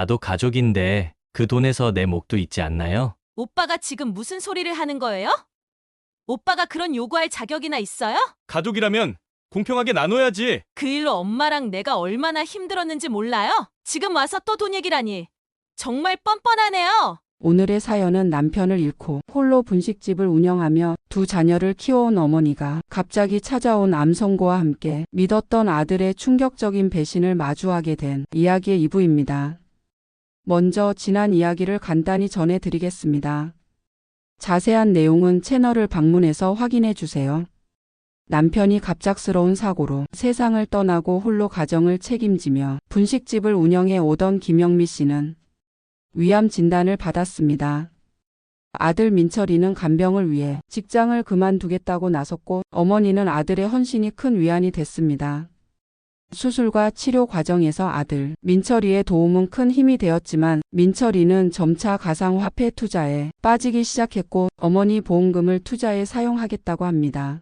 나도 가족인데 그 돈에서 내 몫도 있지 않나요? 오빠가 지금 무슨 소리를 하는 거예요? 오빠가 그런 요구할 자격이나 있어요? 가족이라면 공평하게 나눠야지. 그 일로 엄마랑 내가 얼마나 힘들었는지 몰라요? 지금 와서 또 돈 얘기라니. 정말 뻔뻔하네요. 오늘의 사연은 남편을 잃고 홀로 분식집을 운영하며 두 자녀를 키워온 어머니가 갑자기 찾아온 암 선고와 함께 믿었던 아들의 충격적인 배신을 마주하게 된 이야기의 2부입니다. 먼저 지난 이야기를 간단히 전해드리겠습니다. 자세한 내용은 채널을 방문해서 확인해 주세요. 남편이 갑작스러운 사고로 세상을 떠나고 홀로 가정을 책임지며 분식집을 운영해 오던 김영미 씨는 위암 진단을 받았습니다. 아들 민철이는 간병을 위해 직장을 그만두겠다고 나섰고 어머니는 아들의 헌신이 큰 위안이 됐습니다. 수술과 치료 과정에서 아들 민철이의 도움은 큰 힘이 되었지만 민철이는 점차 가상화폐 투자에 빠지기 시작했고 어머니 보험금을 투자에 사용하겠다고 합니다.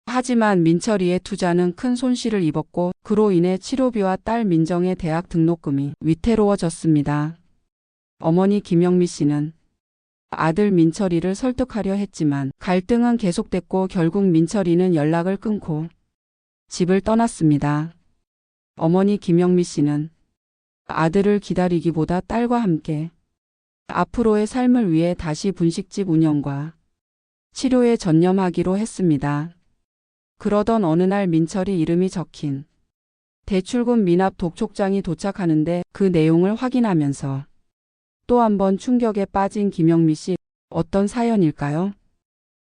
하지만 민철이의 투자는 큰 손실을 입었고 그로 인해 치료비와 딸 민정의 대학 등록금이 위태로워졌습니다. 어머니 김영미 씨는 아들 민철이를 설득하려 했지만 갈등은 계속됐고 결국 민철이는 연락을 끊고 집을 떠났습니다. 어머니 김영미 씨는 아들을 기다리기보다 딸과 함께 앞으로의 삶을 위해 다시 분식집 운영과 치료에 전념하기로 했습니다. 그러던 어느 날 민철이 이름이 적힌 대출금 미납 독촉장이 도착하는데 그 내용을 확인하면서 또 한 번 충격에 빠진 김영미 씨, 어떤 사연일까요?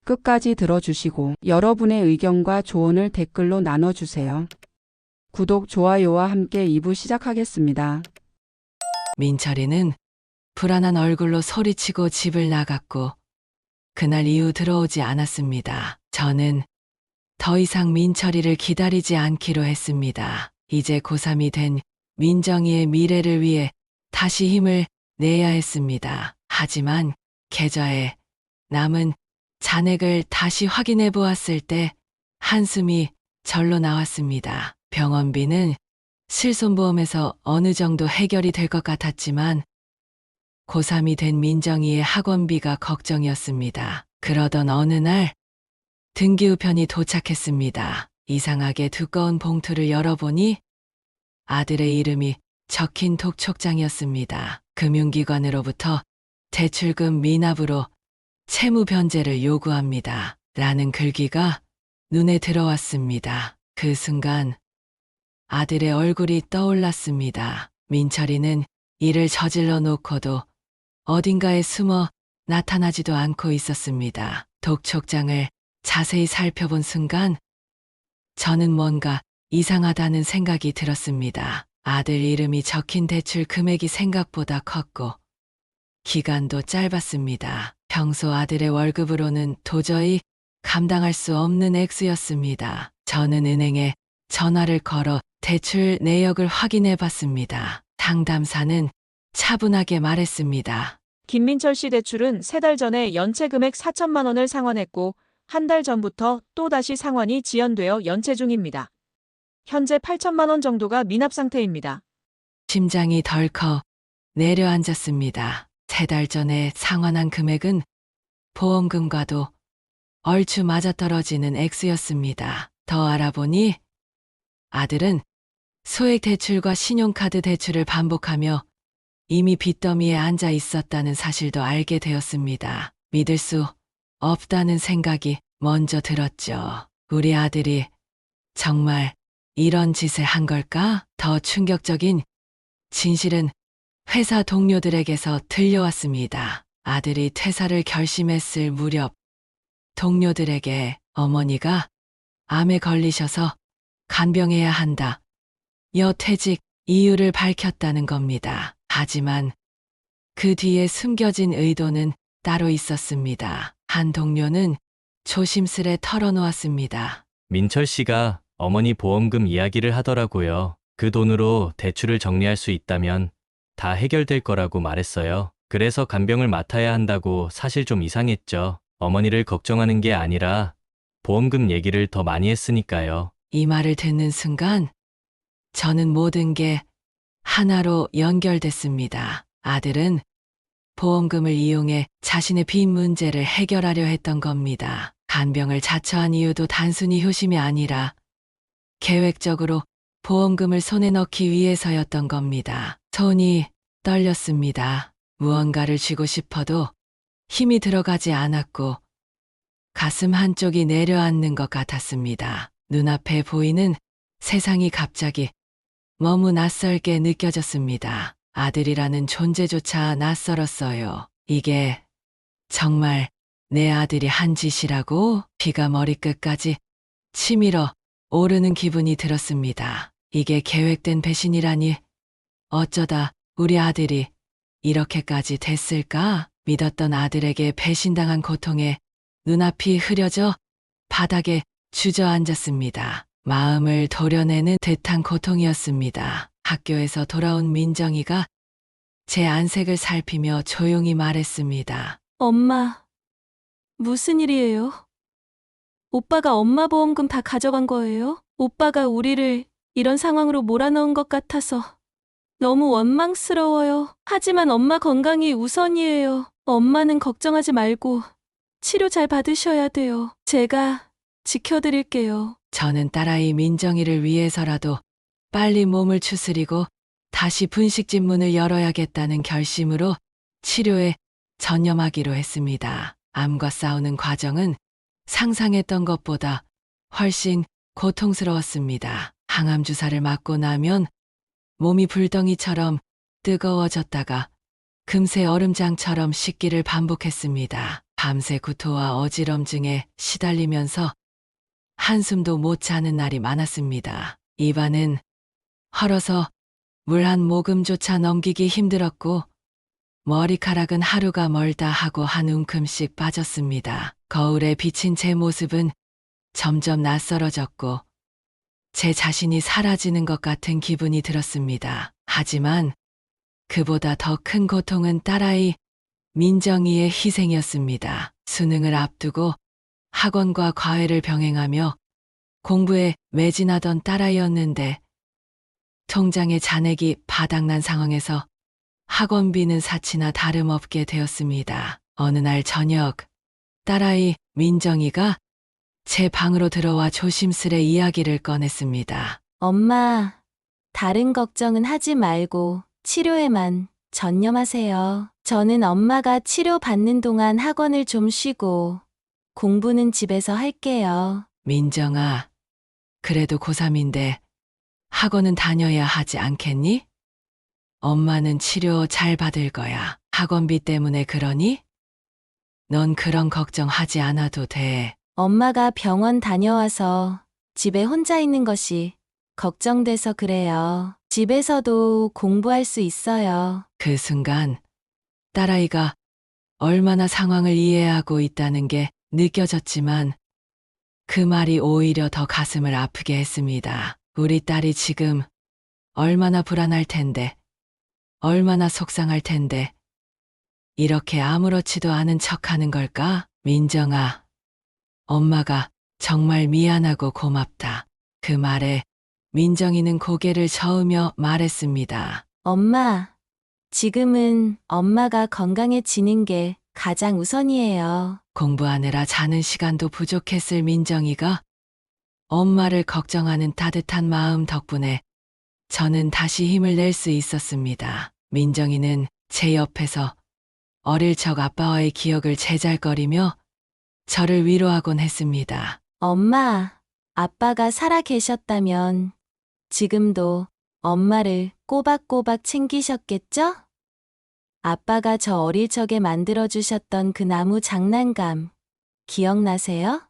끝까지 들어주시고 여러분의 의견과 조언을 댓글로 나눠주세요. 구독, 좋아요와 함께 2부 시작하겠습니다. 민철이는 불안한 얼굴로 소리치고 집을 나갔고 그날 이후 들어오지 않았습니다. 저는 더 이상 민철이를 기다리지 않기로 했습니다. 이제 고3이 된 민정이의 미래를 위해 다시 힘을 내야 했습니다. 하지만 계좌에 남은 잔액을 다시 확인해 보았을 때 한숨이 절로 나왔습니다. 병원비는 실손보험에서 어느 정도 해결이 될 것 같았지만 고3이 된 민정이의 학원비가 걱정이었습니다. 그러던 어느 날 등기우편이 도착했습니다. 이상하게 두꺼운 봉투를 열어보니 아들의 이름이 적힌 독촉장이었습니다. 금융기관으로부터 대출금 미납으로 채무 변제를 요구합니다. 라는 글귀가 눈에 들어왔습니다. 그 순간 아들의 얼굴이 떠올랐습니다. 민철이는 일을 저질러 놓고도 어딘가에 숨어 나타나지도 않고 있었습니다. 독촉장을 자세히 살펴본 순간 저는 뭔가 이상하다는 생각이 들었습니다. 아들 이름이 적힌 대출 금액이 생각보다 컸고 기간도 짧았습니다. 평소 아들의 월급으로는 도저히 감당할 수 없는 액수였습니다. 저는 은행에 전화를 걸어 대출 내역을 확인해 봤습니다. 상담사는 차분하게 말했습니다. 김민철 씨 대출은 3달 전에 연체 금액 4천만 원을 상환했고 한 달 전부터 또다시 상환이 지연되어 연체 중입니다. 현재 8천만 원 정도가 미납 상태입니다. 심장이 덜컥 내려앉았습니다. 3달 전에 상환한 금액은 보험금과도 얼추 맞아떨어지는 액수였습니다. 더 알아보니 아들은 소액 대출과 신용카드 대출을 반복하며 이미 빚더미에 앉아 있었다는 사실도 알게 되었습니다. 믿을 수 없다는 생각이 먼저 들었죠. 우리 아들이 정말 이런 짓을 한 걸까? 더 충격적인 진실은 회사 동료들에게서 들려왔습니다. 아들이 퇴사를 결심했을 무렵 동료들에게 어머니가 암에 걸리셔서 간병해야 한다. 퇴직 이유를 밝혔다는 겁니다. 하지만 그 뒤에 숨겨진 의도는 따로 있었습니다. 한 동료는 조심스레 털어놓았습니다. 민철 씨가 어머니 보험금 이야기를 하더라고요. 그 돈으로 대출을 정리할 수 있다면 다 해결될 거라고 말했어요. 그래서 간병을 맡아야 한다고 사실 좀 이상했죠. 어머니를 걱정하는 게 아니라 보험금 얘기를 더 많이 했으니까요. 이 말을 듣는 순간 저는 모든 게 하나로 연결됐습니다. 아들은 보험금을 이용해 자신의 빚 문제를 해결하려 했던 겁니다. 간병을 자처한 이유도 단순히 효심이 아니라 계획적으로 보험금을 손에 넣기 위해서였던 겁니다. 손이 떨렸습니다. 무언가를 쥐고 싶어도 힘이 들어가지 않았고 가슴 한쪽이 내려앉는 것 같았습니다. 눈앞에 보이는 세상이 갑자기 너무 낯설게 느껴졌습니다. 아들이라는 존재조차 낯설었어요. 이게 정말 내 아들이 한 짓이라고? 피가 머리끝까지 치밀어 오르는 기분이 들었습니다. 이게 계획된 배신이라니 어쩌다 우리 아들이 이렇게까지 됐을까? 믿었던 아들에게 배신당한 고통에 눈앞이 흐려져 바닥에 주저앉았습니다. 마음을 도려내는 듯한 고통이었습니다. 학교에서 돌아온 민정이가 제 안색을 살피며 조용히 말했습니다. 엄마, 무슨 일이에요? 오빠가 엄마 보험금 다 가져간 거예요? 오빠가 우리를 이런 상황으로 몰아넣은 것 같아서 너무 원망스러워요. 하지만 엄마 건강이 우선이에요. 엄마는 걱정하지 말고 치료 잘 받으셔야 돼요. 제가 지켜드릴게요. 저는 딸아이 민정이를 위해서라도 빨리 몸을 추스리고 다시 분식집 문을 열어야겠다는 결심으로 치료에 전념하기로 했습니다. 암과 싸우는 과정은 상상했던 것보다 훨씬 고통스러웠습니다. 항암 주사를 맞고 나면 몸이 불덩이처럼 뜨거워졌다가 금세 얼음장처럼 식기를 반복했습니다. 밤새 구토와 어지럼증에 시달리면서 한숨도 못 자는 날이 많았습니다. 입안은 헐어서 물 한 모금조차 넘기기 힘들었고 머리카락은 하루가 멀다 하고 한 움큼씩 빠졌습니다. 거울에 비친 제 모습은 점점 낯설어졌고 제 자신이 사라지는 것 같은 기분이 들었습니다. 하지만 그보다 더 큰 고통은 딸아이 민정이의 희생이었습니다. 수능을 앞두고 학원과 과외를 병행하며 공부에 매진하던 딸아이였는데 통장의 잔액이 바닥난 상황에서 학원비는 사치나 다름없게 되었습니다. 어느 날 저녁 딸아이 민정이가 제 방으로 들어와 조심스레 이야기를 꺼냈습니다. 엄마, 다른 걱정은 하지 말고 치료에만 전념하세요. 저는 엄마가 치료받는 동안 학원을 좀 쉬고 공부는 집에서 할게요. 민정아, 그래도 고3인데 학원은 다녀야 하지 않겠니? 엄마는 치료 잘 받을 거야. 학원비 때문에 그러니? 넌 그런 걱정하지 않아도 돼. 엄마가 병원 다녀와서 집에 혼자 있는 것이 걱정돼서 그래요. 집에서도 공부할 수 있어요. 그 순간 딸아이가 얼마나 상황을 이해하고 있다는 게 느껴졌지만 그 말이 오히려 더 가슴을 아프게 했습니다. 우리 딸이 지금 얼마나 불안할 텐데, 얼마나 속상할 텐데 이렇게 아무렇지도 않은 척하는 걸까? 민정아, 엄마가 정말 미안하고 고맙다. 그 말에 민정이는 고개를 저으며 말했습니다. 엄마, 지금은 엄마가 건강해지는 게 가장 우선이에요. 공부하느라 자는 시간도 부족했을 민정이가 엄마를 걱정하는 따뜻한 마음 덕분에 저는 다시 힘을 낼 수 있었습니다. 민정이는 제 옆에서 어릴 적 아빠와의 기억을 제잘거리며 저를 위로하곤 했습니다. 엄마, 아빠가 살아 계셨다면 지금도 엄마를 꼬박꼬박 챙기셨겠죠? 아빠가 저 어릴 적에 만들어주셨던 그 나무 장난감 기억나세요?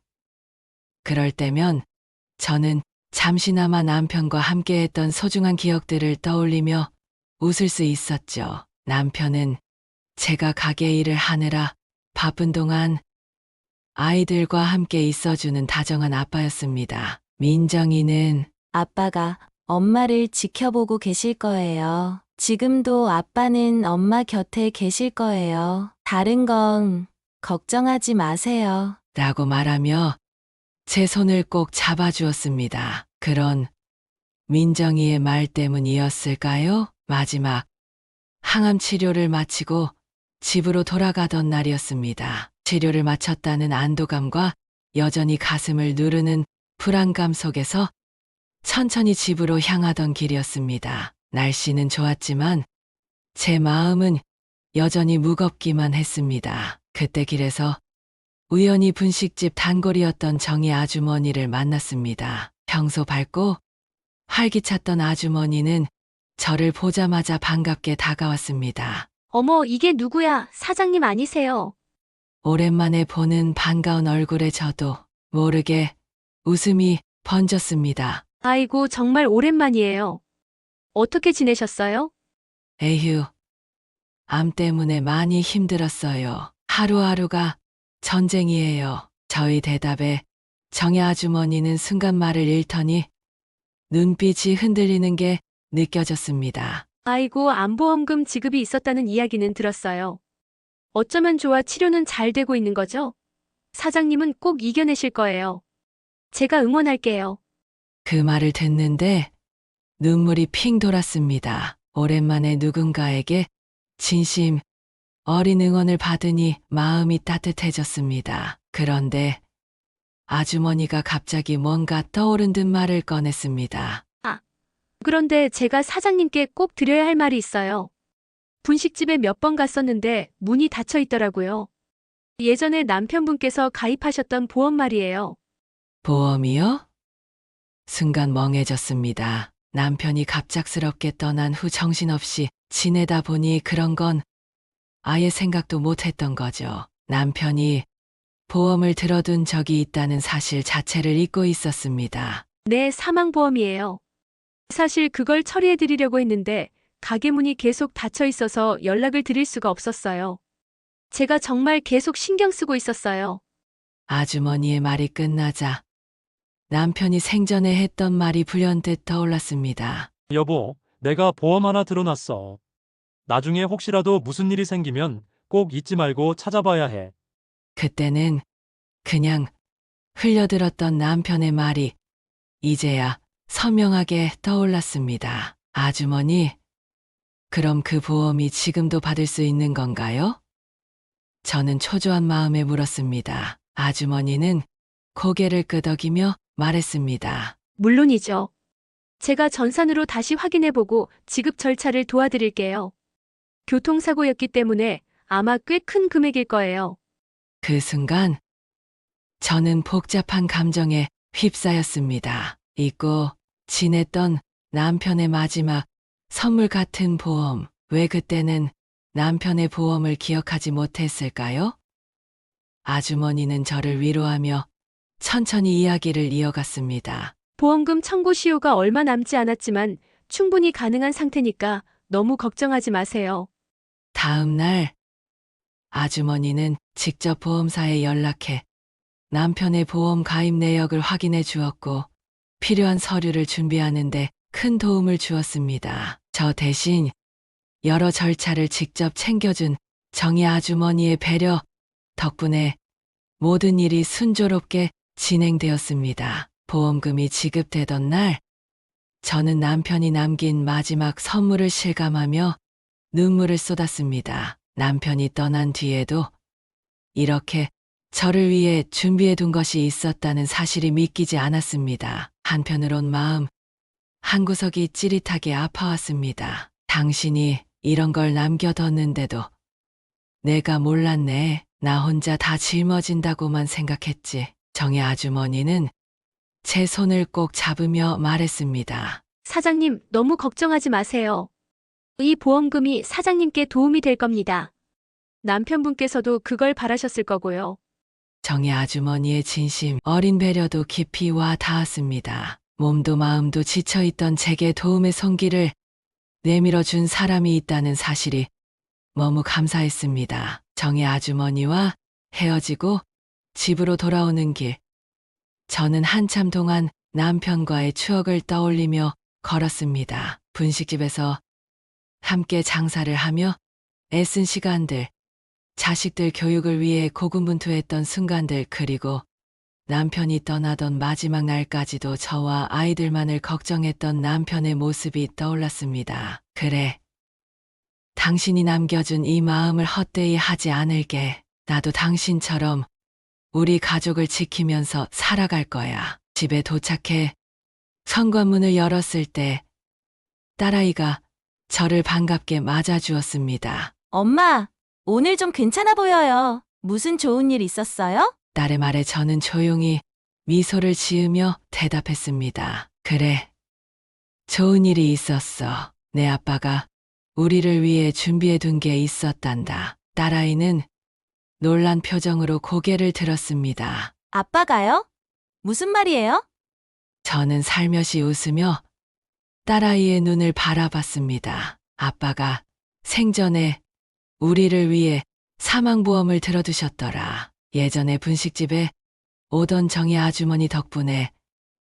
그럴 때면 저는 잠시나마 남편과 함께했던 소중한 기억들을 떠올리며 웃을 수 있었죠. 남편은 제가 가게 일을 하느라 바쁜 동안 아이들과 함께 있어주는 다정한 아빠였습니다. 민정이는 아빠가 엄마를 지켜보고 계실 거예요. 지금도 아빠는 엄마 곁에 계실 거예요. 다른 건 걱정하지 마세요. 라고 말하며 제 손을 꼭 잡아주었습니다. 그런 민정이의 말 때문이었을까요? 마지막 항암 치료를 마치고 집으로 돌아가던 날이었습니다. 치료를 마쳤다는 안도감과 여전히 가슴을 누르는 불안감 속에서 천천히 집으로 향하던 길이었습니다. 날씨는 좋았지만 제 마음은 여전히 무겁기만 했습니다. 그때 길에서 우연히 분식집 단골이었던 정희 아주머니를 만났습니다. 평소 밝고 활기찼던 아주머니는 저를 보자마자 반갑게 다가왔습니다. 어머, 이게 누구야? 사장님 아니세요? 오랜만에 보는 반가운 얼굴에 저도 모르게 웃음이 번졌습니다. 아이고, 정말 오랜만이에요. 어떻게 지내셨어요? 에휴, 암 때문에 많이 힘들었어요. 하루하루가 전쟁이에요. 저희 대답에 정희 아주머니는 순간 말을 잃더니 눈빛이 흔들리는 게 느껴졌습니다. 아이고, 암보험금 지급이 있었다는 이야기는 들었어요. 어쩌면 좋아 치료는 잘 되고 있는 거죠? 사장님은 꼭 이겨내실 거예요. 제가 응원할게요. 그 말을 듣는데 눈물이 핑 돌았습니다. 오랜만에 누군가에게 진심 어린 응원을 받으니 마음이 따뜻해졌습니다. 그런데 아주머니가 갑자기 뭔가 떠오른 듯 말을 꺼냈습니다. 그런데 제가 사장님께 꼭 드려야 할 말이 있어요. 분식집에 몇 번 갔었는데 문이 닫혀 있더라고요. 예전에 남편분께서 가입하셨던 보험 말이에요. 보험이요? 순간 멍해졌습니다. 남편이 갑작스럽게 떠난 후 정신없이 지내다 보니 그런 건 아예 생각도 못했던 거죠. 남편이 보험을 들어둔 적이 있다는 사실 자체를 잊고 있었습니다. 네, 사망보험이에요. 사실 그걸 처리해 드리려고 했는데 가게 문이 계속 닫혀 있어서 연락을 드릴 수가 없었어요. 제가 정말 계속 신경 쓰고 있었어요. 아주머니의 말이 끝나자 남편이 생전에 했던 말이 불현듯 떠올랐습니다. 여보, 내가 보험 하나 들어놨어. 나중에 혹시라도 무슨 일이 생기면 꼭 잊지 말고 찾아봐야 해. 그때는 그냥 흘려들었던 남편의 말이 이제야 선명하게 떠올랐습니다. 아주머니, 그럼 그 보험이 지금도 받을 수 있는 건가요? 저는 초조한 마음에 물었습니다. 아주머니는 고개를 끄덕이며 말했습니다. 물론이죠. 제가 전산으로 다시 확인해보고 지급 절차를 도와드릴게요. 교통사고였기 때문에 아마 꽤 큰 금액일 거예요. 그 순간 저는 복잡한 감정에 휩싸였습니다. 잊고 지냈던 남편의 마지막 선물 같은 보험. 왜 그때는 남편의 보험을 기억하지 못했을까요? 아주머니는 저를 위로하며 천천히 이야기를 이어갔습니다. 보험금 청구 시효가 얼마 남지 않았지만 충분히 가능한 상태니까 너무 걱정하지 마세요. 다음 날 아주머니는 직접 보험사에 연락해 남편의 보험 가입 내역을 확인해 주었고 필요한 서류를 준비하는데 큰 도움을 주었습니다. 저 대신 여러 절차를 직접 챙겨준 정희 아주머니의 배려 덕분에 모든 일이 순조롭게 진행되었습니다. 보험금이 지급되던 날, 저는 남편이 남긴 마지막 선물을 실감하며 눈물을 쏟았습니다. 남편이 떠난 뒤에도 이렇게 저를 위해 준비해둔 것이 있었다는 사실이 믿기지 않았습니다. 한편으론 마음 한구석이 찌릿하게 아파왔습니다. 당신이 이런 걸 남겨뒀는데도 내가 몰랐네. 나 혼자 다 짊어진다고만 생각했지. 정희 아주머니는 제 손을 꼭 잡으며 말했습니다. 사장님, 너무 걱정하지 마세요. 이 보험금이 사장님께 도움이 될 겁니다. 남편분께서도 그걸 바라셨을 거고요. 정희 아주머니의 진심 어린 배려도 깊이 와 닿았습니다. 몸도 마음도 지쳐있던 제게 도움의 손길을 내밀어준 사람이 있다는 사실이 너무 감사했습니다. 정희 아주머니와 헤어지고 집으로 돌아오는 길, 저는 한참 동안 남편과의 추억을 떠올리며 걸었습니다. 분식집에서 함께 장사를 하며 애쓴 시간들, 자식들 교육을 위해 고군분투했던 순간들, 그리고 남편이 떠나던 마지막 날까지도 저와 아이들만을 걱정했던 남편의 모습이 떠올랐습니다. 그래, 당신이 남겨준 이 마음을 헛되이 하지 않을게. 나도 당신처럼 우리 가족을 지키면서 살아갈 거야. 집에 도착해 현관문을 열었을 때 딸아이가 저를 반갑게 맞아주었습니다. 엄마, 오늘 좀 괜찮아 보여요. 무슨 좋은 일 있었어요? 딸의 말에 저는 조용히 미소를 지으며 대답했습니다. 그래, 좋은 일이 있었어. 내 아빠가 우리를 위해 준비해둔 게 있었단다. 딸아이는 놀란 표정으로 고개를 들었습니다. 아빠가요? 무슨 말이에요? 저는 살며시 웃으며 딸아이의 눈을 바라봤습니다. 아빠가 생전에 우리를 위해 사망보험을 들어두셨더라. 예전에 분식집에 오던 정희 아주머니 덕분에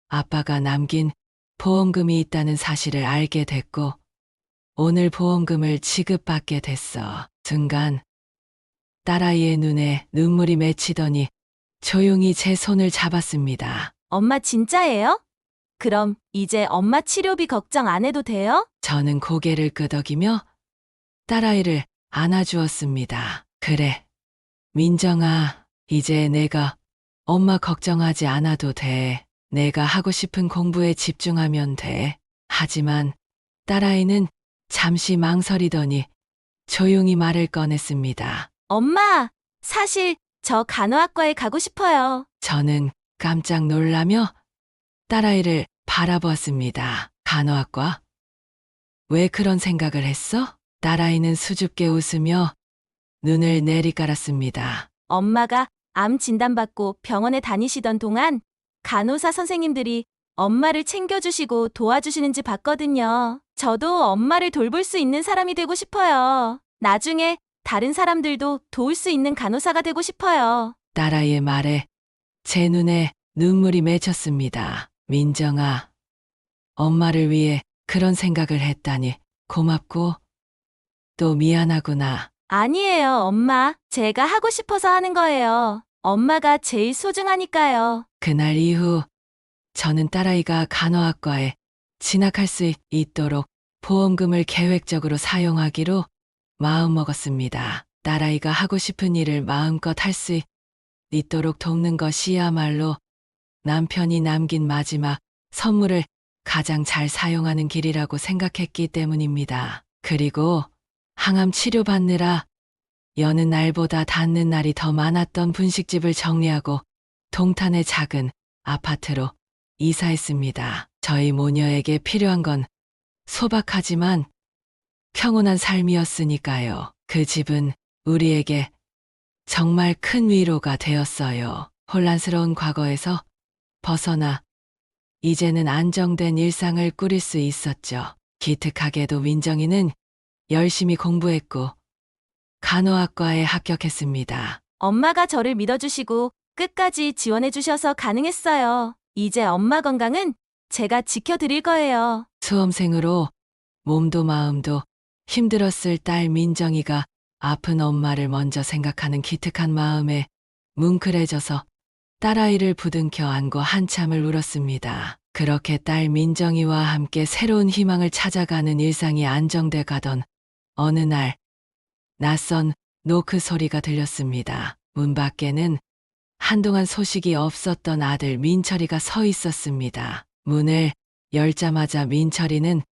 아빠가 남긴 보험금이 있다는 사실을 알게 됐고 오늘 보험금을 지급받게 됐어. 순간 딸아이의 눈에 눈물이 맺히더니 조용히 제 손을 잡았습니다. 엄마 진짜예요? 그럼 이제 엄마 치료비 걱정 안 해도 돼요? 저는 고개를 끄덕이며 딸아이를 안아주었습니다. 그래, 민정아, 이제 내가 엄마 걱정하지 않아도 돼. 내가 하고 싶은 공부에 집중하면 돼. 하지만 딸아이는 잠시 망설이더니 조용히 말을 꺼냈습니다. 엄마, 사실 저 간호학과에 가고 싶어요. 저는 깜짝 놀라며 딸아이를 바라보았습니다. 간호학과? 왜 그런 생각을 했어? 딸아이는 수줍게 웃으며 눈을 내리깔았습니다. 엄마가 암 진단받고 병원에 다니시던 동안 간호사 선생님들이 엄마를 챙겨주시고 도와주시는지 봤거든요. 저도 엄마를 돌볼 수 있는 사람이 되고 싶어요. 나중에 다른 사람들도 도울 수 있는 간호사가 되고 싶어요. 딸아이의 말에 제 눈에 눈물이 맺혔습니다. 민정아, 엄마를 위해 그런 생각을 했다니 고맙고 또 미안하구나. 아니에요, 엄마. 제가 하고 싶어서 하는 거예요. 엄마가 제일 소중하니까요. 그날 이후 저는 딸아이가 간호학과에 진학할 수 있도록 보험금을 계획적으로 사용하기로 마음먹었습니다. 딸아이가 하고 싶은 일을 마음껏 할 수 있도록 돕는 것이야말로 남편이 남긴 마지막 선물을 가장 잘 사용하는 길이라고 생각했기 때문입니다. 그리고 항암 치료받느라 여는 날보다 닿는 날이 더 많았던 분식집을 정리하고 동탄의 작은 아파트로 이사했습니다. 저희 모녀에게 필요한 건 소박하지만 평온한 삶이었으니까요. 그 집은 우리에게 정말 큰 위로가 되었어요. 혼란스러운 과거에서 벗어나 이제는 안정된 일상을 꾸릴 수 있었죠. 기특하게도 민정이는 열심히 공부했고 간호학과에 합격했습니다. 엄마가 저를 믿어주시고 끝까지 지원해주셔서 가능했어요. 이제 엄마 건강은 제가 지켜드릴 거예요. 수험생으로 몸도 마음도 힘들었을 딸 민정이가 아픈 엄마를 먼저 생각하는 기특한 마음에 뭉클해져서 딸아이를 부둥켜 안고 한참을 울었습니다. 그렇게 딸 민정이와 함께 새로운 희망을 찾아가는 일상이 안정돼 가던 어느 날 낯선 노크 소리가 들렸습니다. 문 밖에는 한동안 소식이 없었던 아들 민철이가 서 있었습니다. 문을 열자마자 민철이는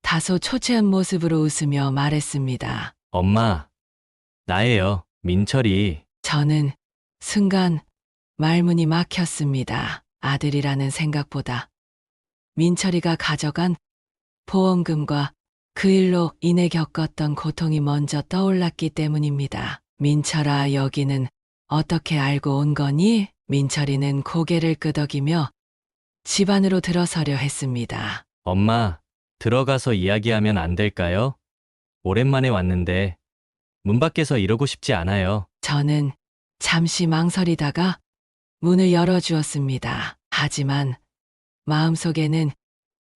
다소 초췌한 모습으로 웃으며 말했습니다. 엄마, 나예요. 민철이. 저는 순간 말문이 막혔습니다. 아들이라는 생각보다 민철이가 가져간 보험금과 그 일로 인해 겪었던 고통이 먼저 떠올랐기 때문입니다. 민철아, 여기는 어떻게 알고 온 거니? 민철이는 고개를 끄덕이며 집 안으로 들어서려 했습니다. 엄마, 들어가서 이야기하면 안 될까요? 오랜만에 왔는데 문 밖에서 이러고 싶지 않아요. 저는 잠시 망설이다가 문을 열어주었습니다. 하지만 마음속에는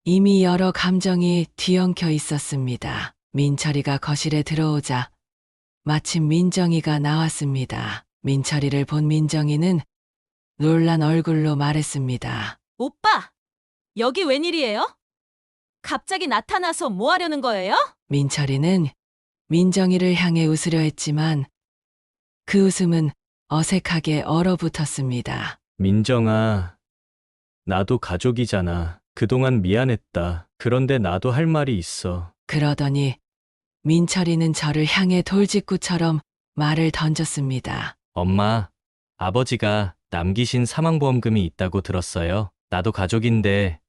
이미 여러 감정이 뒤엉켜 있었습니다. 민철이가 거실에 들어오자 마침 민정이가 나왔습니다. 민철이를 본 민정이는 놀란 얼굴로 말했습니다. 오빠, 여기 웬일이에요? 갑자기 나타나서 뭐 하려는 거예요? 민철이는 민정이를 향해 웃으려 했지만 그 웃음은 어색하게 얼어붙었습니다. 민정아, 나도 가족이잖아. 그동안 미안했다. 그런데 나도 할 말이 있어. 그러더니 민철이는 저를 향해 돌직구처럼 말을 던졌습니다. 엄마, 아버지가 남기신 사망보험금이 있다고 들었어요. 나도 가족인데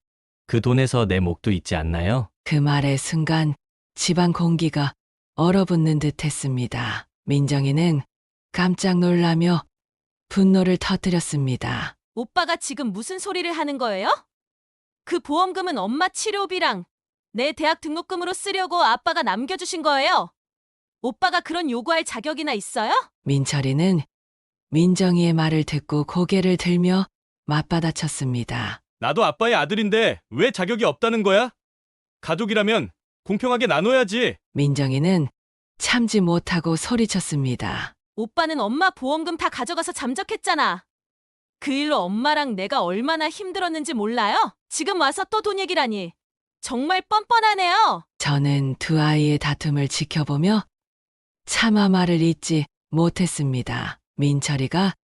그 돈에서 내 몫도 있지 않나요? 그 말의 순간 집안 공기가 얼어붙는 듯 했습니다. 민정이는 깜짝 놀라며 분노를 터뜨렸습니다. 오빠가 지금 무슨 소리를 하는 거예요? 그 보험금은 엄마 치료비랑 내 대학 등록금으로 쓰려고 아빠가 남겨주신 거예요. 오빠가 그런 요구할 자격이나 있어요? 민철이는 민정이의 말을 듣고 고개를 들며 맞받아쳤습니다. 나도 아빠의 아들인데 왜 자격이 없다는 거야? 가족이라면 공평하게 나눠야지. 민정이는 참지 못하고 소리쳤습니다. 오빠는 엄마 보험금 다 가져가서 잠적했잖아. 그 일로 엄마랑 내가 얼마나 힘들었는지 몰라요? 지금 와서 또 돈 얘기라니. 정말 뻔뻔하네요. 저는 두 아이의 다툼을 지켜보며 차마 말을 잇지 못했습니다. 민철이가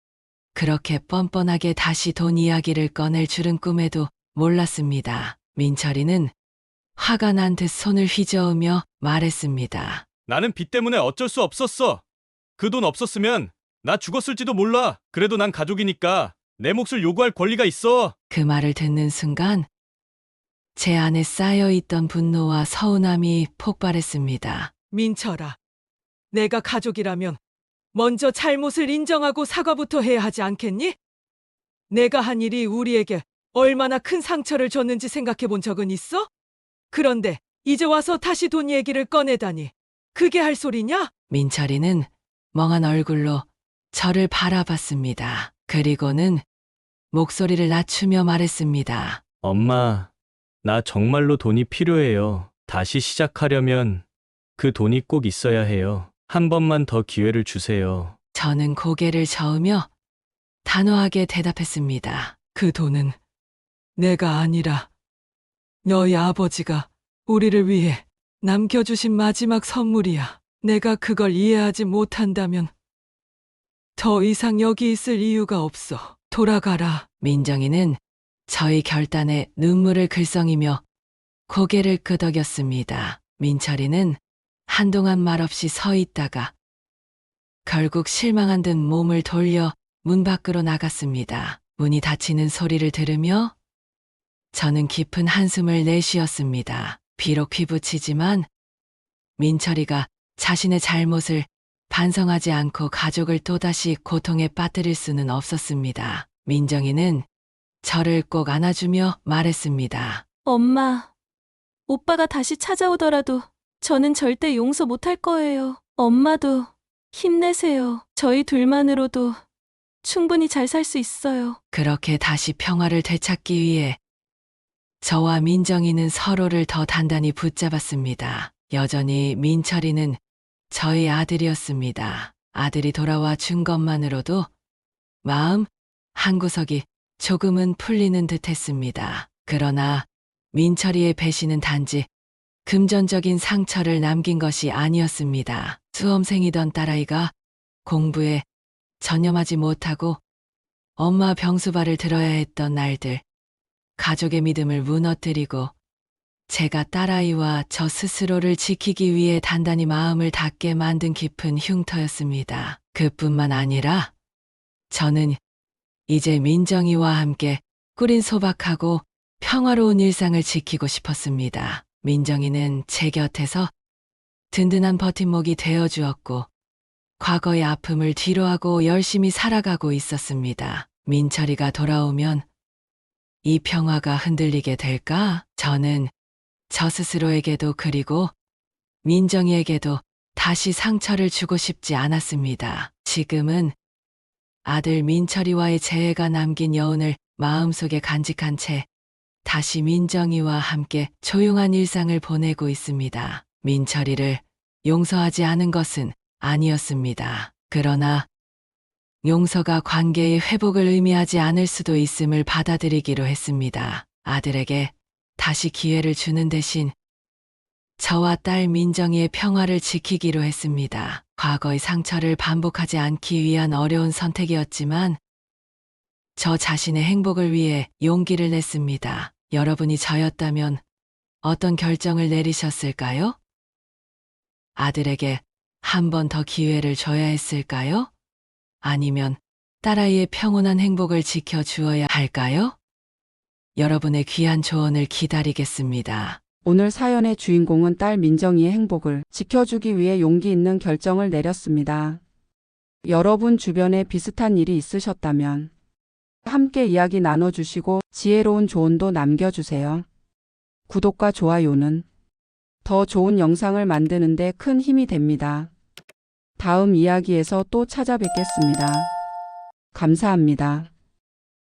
그렇게 뻔뻔하게 다시 돈 이야기를 꺼낼 줄은 꿈에도 몰랐습니다. 민철이는 화가 난 듯 손을 휘저으며 말했습니다. 나는 빚 때문에 어쩔 수 없었어. 그 돈 없었으면 나 죽었을지도 몰라. 그래도 난 가족이니까 내 몫을 요구할 권리가 있어. 그 말을 듣는 순간 제 안에 쌓여있던 분노와 서운함이 폭발했습니다. 민철아, 내가 가족이라면 먼저 잘못을 인정하고 사과부터 해야 하지 않겠니? 내가 한 일이 우리에게 얼마나 큰 상처를 줬는지 생각해 본 적은 있어? 그런데 이제 와서 다시 돈 얘기를 꺼내다니. 그게 할 소리냐? 민철이는 멍한 얼굴로 저를 바라봤습니다. 그리고는 목소리를 낮추며 말했습니다. 엄마, 나 정말로 돈이 필요해요. 다시 시작하려면 그 돈이 꼭 있어야 해요. 한 번만 더 기회를 주세요. 저는 고개를 저으며 단호하게 대답했습니다. 그 돈은 내가 아니라 너희 아버지가 우리를 위해 남겨주신 마지막 선물이야. 내가 그걸 이해하지 못한다면 더 이상 여기 있을 이유가 없어. 돌아가라. 민정이는 저희 결단에 눈물을 글썽이며 고개를 끄덕였습니다. 민철이는 한동안 말없이 서 있다가 결국 실망한 듯 몸을 돌려 문 밖으로 나갔습니다. 문이 닫히는 소리를 들으며 저는 깊은 한숨을 내쉬었습니다. 비록 휘부치지만 민철이가 자신의 잘못을 반성하지 않고 가족을 또다시 고통에 빠뜨릴 수는 없었습니다. 민정이는 저를 꼭 안아주며 말했습니다. 엄마, 오빠가 다시 찾아오더라도 저는 절대 용서 못할 거예요. 엄마도 힘내세요. 저희 둘만으로도 충분히 잘 살 수 있어요. 그렇게 다시 평화를 되찾기 위해 저와 민정이는 서로를 더 단단히 붙잡았습니다. 여전히 민철이는 저희 아들이었습니다. 아들이 돌아와 준 것만으로도 마음 한구석이 조금은 풀리는 듯 했습니다. 그러나 민철이의 배신은 단지 금전적인 상처를 남긴 것이 아니었습니다. 수험생이던 딸아이가 공부에 전념하지 못하고 엄마 병수발을 들어야 했던 날들, 가족의 믿음을 무너뜨리고 제가 딸아이와 저 스스로를 지키기 위해 단단히 마음을 닫게 만든 깊은 흉터였습니다. 그뿐만 아니라 저는 이제 민정이와 함께 꾸린 소박하고 평화로운 일상을 지키고 싶었습니다. 민정이는 제 곁에서 든든한 버팀목이 되어주었고 과거의 아픔을 뒤로하고 열심히 살아가고 있었습니다. 민철이가 돌아오면 이 평화가 흔들리게 될까? 저는 저 스스로에게도 그리고 민정이에게도 다시 상처를 주고 싶지 않았습니다. 지금은 아들 민철이와의 재회가 남긴 여운을 마음속에 간직한 채 다시 민정이와 함께 조용한 일상을 보내고 있습니다. 민철이를 용서하지 않은 것은 아니었습니다. 그러나 용서가 관계의 회복을 의미하지 않을 수도 있음을 받아들이기로 했습니다. 아들에게 다시 기회를 주는 대신 저와 딸 민정이의 평화를 지키기로 했습니다. 과거의 상처를 반복하지 않기 위한 어려운 선택이었지만 저 자신의 행복을 위해 용기를 냈습니다. 여러분이 저였다면 어떤 결정을 내리셨을까요? 아들에게 한 번 더 기회를 줘야 했을까요? 아니면 딸아이의 평온한 행복을 지켜주어야 할까요? 여러분의 귀한 조언을 기다리겠습니다. 오늘 사연의 주인공은 딸 민정이의 행복을 지켜주기 위해 용기 있는 결정을 내렸습니다. 여러분 주변에 비슷한 일이 있으셨다면 함께 이야기 나눠주시고 지혜로운 조언도 남겨주세요. 구독과 좋아요는 더 좋은 영상을 만드는 데 큰 힘이 됩니다. 다음 이야기에서 또 찾아뵙겠습니다. 감사합니다.